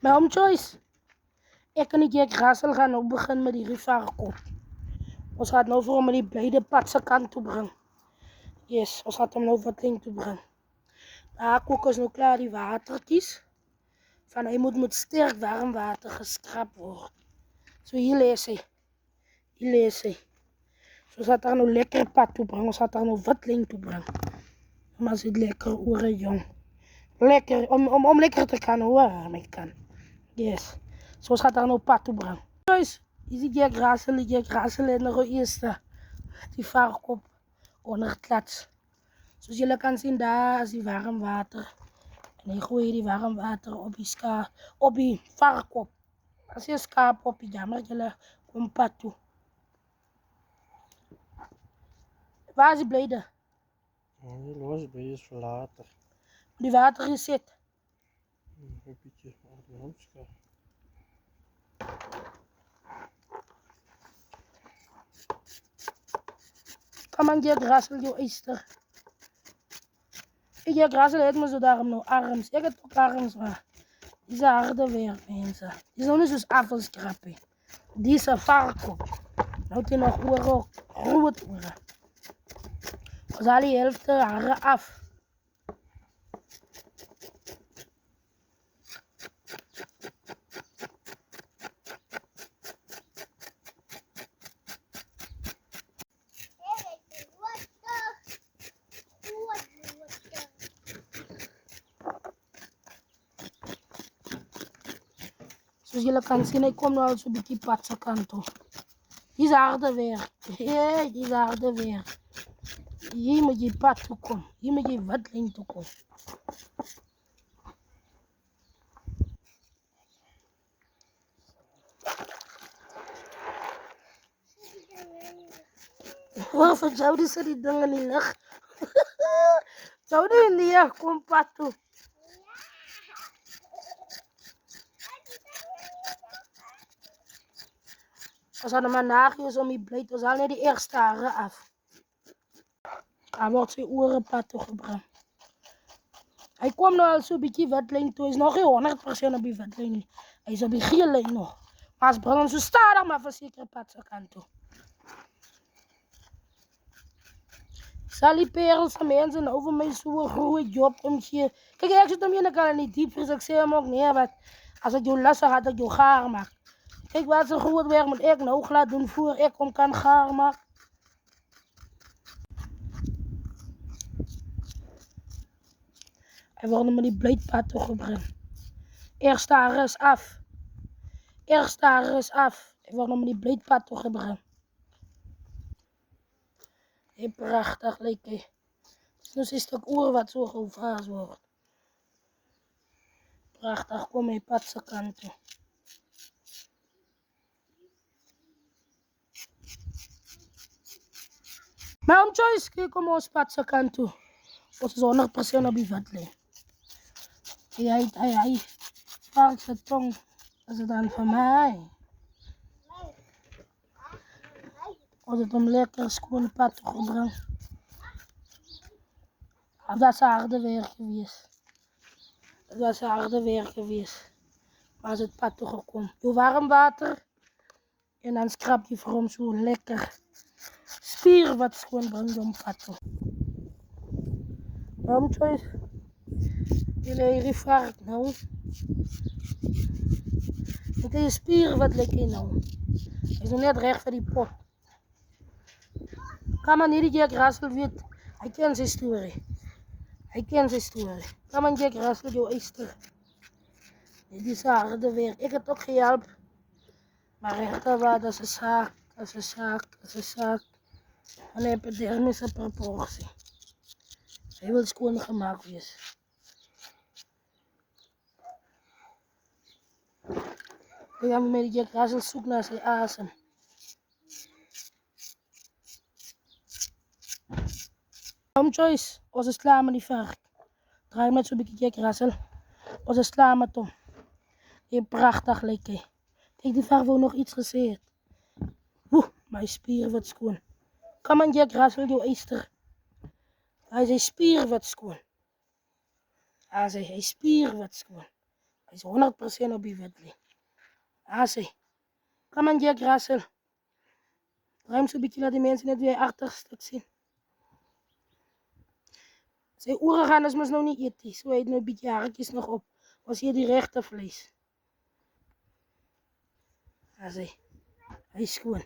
My home choice. Ek en die Russell gaan nou begin met die varkop. Ons gaat nou vir hom met die beide pad se kant toe bring. Yes, ons gaat hom nou wat ding toe bring. Daar kook ons nou klaar die watertjies. Van hy moet met sterk warm water geskrap word. So hier lees hy. Hier lees hy. So ons gaat daar nou lekker pad toe bring. Ons gaat daar nou wat ding toe bring. Maar zit lekker oor jong. Lekker, om lekker te kan hoor, my kan. Yes. So ons gaat daar nou pad toe bring. Guys, hier die Russell het nog eerste die varkop onderklats. Soos julle kan sien, daar is die warm water. En hy gooi die warm water op die varkop. As jy skaap op die jammer, julle kom pad toe. Waar is die blijde? Die los bij is voor later. Die water gezet. Een beetje op de handskar. Kom aan, je Russell, jou eister. Ik Russell het me zo daarom nou arms. Ik heb ook arms, maar die is harde werk, mensen. Die is nog niet zoals afvalskrappie. Die is een varkop. Nou heeft hij nog oren, groot oren. We zal die helft haren af. Zoals jullie kan zien, ik kom nu al zo'n beetje patse kant toe. Die is harde werk. Ja, die is harde werk. Hier moet je pad toe komen. Hier moet je watling toe komen. Waarom zouden ze die dingen niet lucht? Zouden in die lucht komen pad toe? We gaan maar nageven om die bleed. We halen net die eerste haren af. Hij wordt zijn oren pad toegebracht. Hij komt nou al zo'n beetje wetlijn toe. Hij is nog geen 100% op die wetlijn. Hij is op die geellijn nog. Maar ze brengen hem zo stadig maar verzekerd pad zijn kant toe. Zal die perels van mensen over mij zo'n grote job omgeven. Kijk, ik zit om je kan niet diep. Dus ik zeg hem ook nee, want als ik jou lassen had, ik jou gaar maak. Kijk wat ze goed werk moet ik nou laten doen voor ik om kan gaar maken. Hij wordt met die bleedpad toegebracht. Eerste haar is af. Eerste haar is af. Hij wordt met die bleedpad toegebracht. Heel prachtig lijkt hij. Dus is het ook oor wat zo gevaas wordt. Prachtig, kom hij pad zijn kant toe. Maar om choice, kijk om ons pad zijn kant toe. Ons is 100% op die vatlijn. Hij valt zijn tong. Dat is dan van mij. Als het hem lekker schoon pad toegebracht. Of dat is harde werk geweest. Dat was harde werk geweest. Maar is het pad toegekomen. Je warm water. En dan scrap je voor hem zo lekker. Spier wat schoon brengt om pad toe. Waarom choice? Jullie hier vark nou. Met deze spieren wat lekker nou. Hij is nog net recht voor die pot. Kan man niet Jack Russell weet. Hij kent zijn story. Hij kent zijn story. Kan man Jack Russell jouw eister. Dit is harde werk. Ik heb ook geholpen. Maar rechter waar dat is een zaak. Dat is een zaak. Dat is een zaak. En epidermische proportie. Hij wil schoon gemaakt wezen. We gaan met Jack Russell zoeken naar zijn asem. Home choice, onze slaan met die vark. Draai met zo'n beetje Jack Russell. Onze slaan met hem. Heel prachtig lijkt hij. Kijk, die vark wil nog iets gezegd. Woe, mijn spieren wat schoon. Kom aan Jack Russell, jouw eister. Hij zei spieren wat schoon. Hij zei spieren wat schoon. Hy is 100% op die wit lê. Sê. Kom aan Jack Russell. Ruim so 'n bietjie laat die mense net weer agterstuk sien. Sy ore gaan is mos nou nie eties. So hy het nou 'n bietjie haartjies nog op. Was hier die regte vleis. Sê. Hy is skoon.